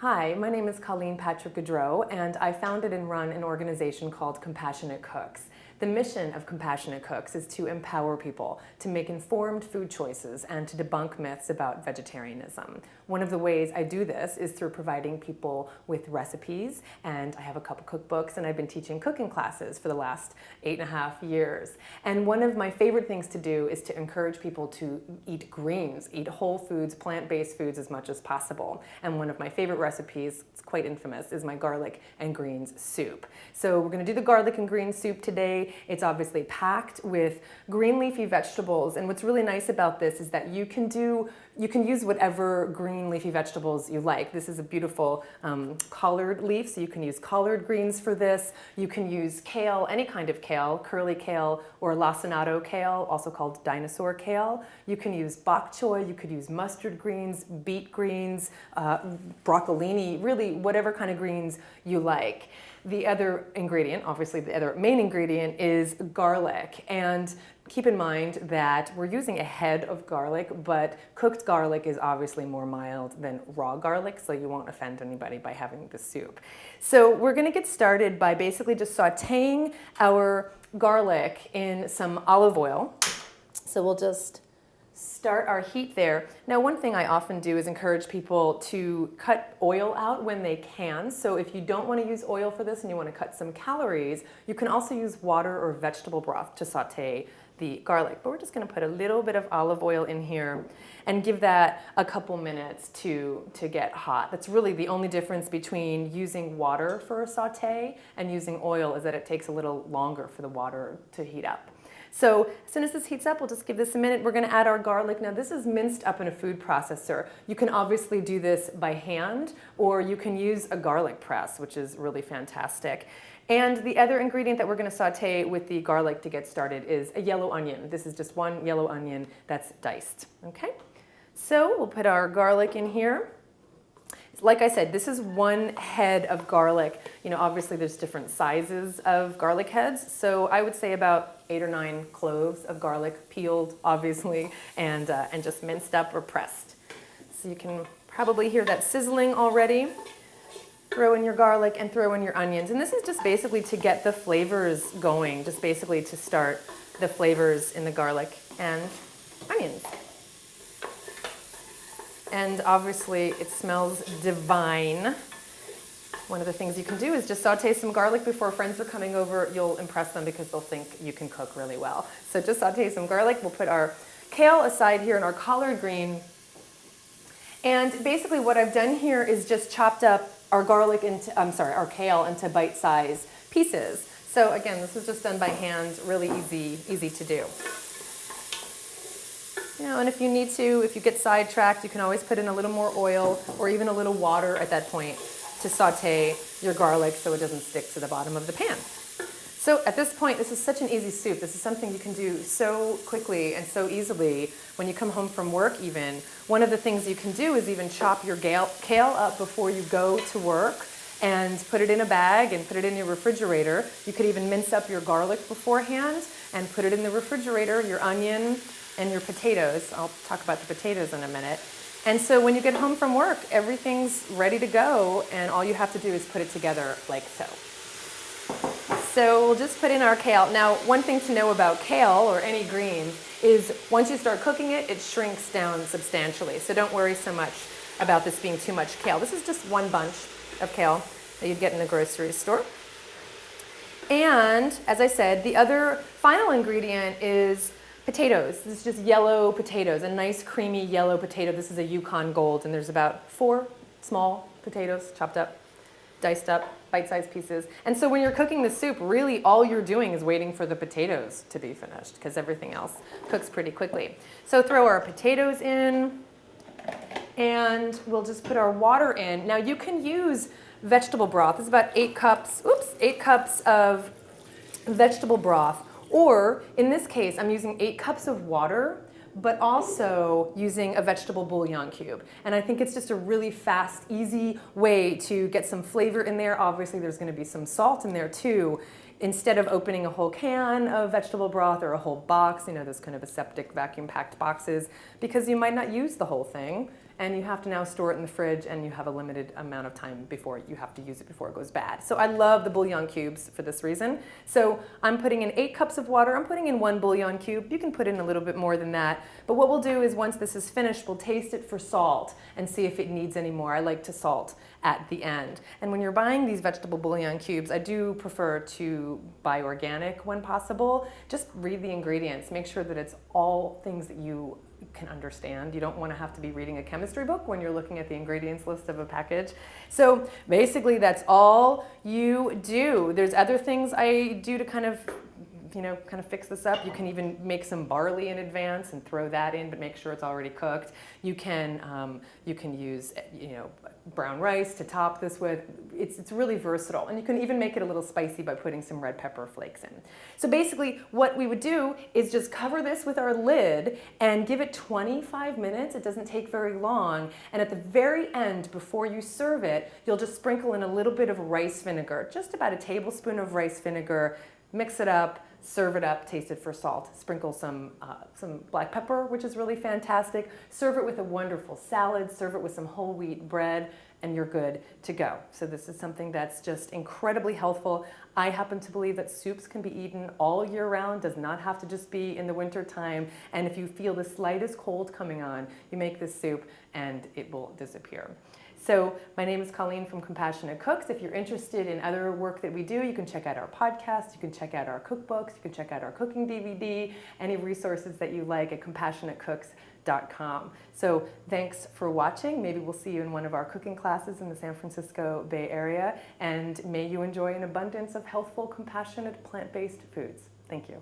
Hi, my name is Colleen Patrick-Goudreau, and I founded and run an organization called Compassionate Cooks. The mission of Compassionate Cooks is to empower people to make informed food choices and to debunk myths about vegetarianism. One of the ways I do this is through providing people with recipes, and I have a couple cookbooks, and I've been teaching cooking classes for the last 8.5 years. And one of my favorite things to do is to encourage people to eat greens, eat whole foods, plant-based foods as much as possible. And one of my favorite recipes, it's quite infamous, is my garlic and greens soup. So we're going to do the garlic and greens soup today. It's obviously packed with green leafy vegetables, and what's really nice about this is that you can use whatever green leafy vegetables you like. This is a beautiful collard leaf, so you can use collard greens for this. You can use kale, any kind of kale, curly kale or lacinato kale, also called dinosaur kale. You can use bok choy, you could use mustard greens, beet greens, broccolini, really whatever kind of greens you like. The other ingredient, obviously the other main ingredient, is garlic. And keep in mind that we're using a head of garlic, but cooked garlic is obviously more mild than raw garlic, so you won't offend anybody by having the soup. So we're going to get started by basically just sauteing our garlic in some olive oil. So we'll just start our heat there. Now, one thing I often do is encourage people to cut oil out when they can. So if you don't want to use oil for this and you want to cut some calories, you can also use water or vegetable broth to saute the garlic. But we're just going to put a little bit of olive oil in here and give that a couple minutes to get hot. That's really the only difference between using water for a saute and using oil, is that it takes a little longer for the water to heat up. So as soon as this heats up, we'll just give this a minute. We're going to add our garlic. Now, this is minced up in a food processor. You can obviously do this by hand, or you can use a garlic press, which is really fantastic. And the other ingredient that we're going to saute with the garlic to get started is a yellow onion. This is just one yellow onion that's diced. Okay? So we'll put our garlic in here. Like I said, this is one head of garlic. You know, obviously there's different sizes of garlic heads. So I would say about 8 or 9 cloves of garlic, peeled, obviously, and just minced up or pressed. So you can probably hear that sizzling already. Throw in your garlic and throw in your onions. And this is just basically to get the flavors going, just basically to start the flavors in the garlic and onions. And obviously it smells divine. One of the things you can do is just saute some garlic before friends are coming over. You'll impress them because they'll think you can cook really well. So just saute some garlic. We'll put our kale aside here and our collard green. And basically what I've done here is just chopped up our garlic into, our kale into bite-sized pieces. So again, this was just done by hand, really easy to do. You know, and if you need to, if you get sidetracked, you can always put in a little more oil or even a little water at that point to saute your garlic so it doesn't stick to the bottom of the pan. So at this point, this is such an easy soup. This is something you can do so quickly and so easily when you come home from work even. One of the things you can do is even chop your kale up before you go to work and put it in a bag and put it in your refrigerator. You could even mince up your garlic beforehand and put it in the refrigerator, your onion, and your potatoes. I'll talk about the potatoes in a minute. And so when you get home from work, everything's ready to go, and all you have to do is put it together like so. So we'll just put in our kale. Now, one thing to know about kale or any green is once you start cooking it, it shrinks down substantially. So don't worry so much about this being too much kale. This is just one bunch of kale that you'd get in the grocery store. And as I said, the other final ingredient is potatoes. This is just yellow potatoes, a nice creamy yellow potato. This is a Yukon Gold, and there's about 4 small potatoes chopped up, diced up, bite-sized pieces. And so when you're cooking the soup, really all you're doing is waiting for the potatoes to be finished because everything else cooks pretty quickly. So throw our potatoes in, and we'll just put our water in. Now you can use vegetable broth. This is about 8 cups of vegetable broth. Or, in this case, I'm using 8 cups of water, but also using a vegetable bouillon cube. And I think it's just a really fast, easy way to get some flavor in there. Obviously, there's going to be some salt in there, too. Instead of opening a whole can of vegetable broth or a whole box, you know, those kind of aseptic vacuum-packed boxes, because you might not use the whole thing. and you have to now store it in the fridge, and you have a limited amount of time before you have to use it before it goes bad. So I love the bouillon cubes for this reason. So I'm putting in 8 cups of water. I'm putting in 1 bouillon cube. You can put in a little bit more than that. But what we'll do is once this is finished, we'll taste it for salt and see if it needs any more. I like to salt at the end. And when you're buying these vegetable bouillon cubes, I do prefer to buy organic when possible. Just read the ingredients. Make sure that it's all things that you can understand. You don't want to have to be reading a chemistry book when you're looking at the ingredients list of a package. So basically that's all you do. There's other things I do to kind of fix this up. You can even make some barley in advance and throw that in, but make sure it's already cooked. You can use brown rice to top this with. It's really versatile, and you can even make it a little spicy by putting some red pepper flakes in. So basically, what we would do is just cover this with our lid and give it 25 minutes. It doesn't take very long, and at the very end, before you serve it, you'll just sprinkle in a little bit of rice vinegar, just about a tablespoon of rice vinegar. Mix it up, serve it up, taste it for salt. Sprinkle some black pepper, which is really fantastic. Serve it with a wonderful salad, serve it with some whole wheat bread, and you're good to go. So this is something that's just incredibly healthful. I happen to believe that soups can be eaten all year round, does not have to just be in the winter time. And if you feel the slightest cold coming on, you make this soup and it will disappear. So my name is Colleen from Compassionate Cooks. If you're interested in other work that we do, you can check out our podcast, you can check out our cookbooks, you can check out our cooking DVD, any resources that you like at compassionatecooks.com. So thanks for watching. Maybe we'll see you in one of our cooking classes in the San Francisco Bay Area, and may you enjoy an abundance of healthful, compassionate, plant-based foods. Thank you.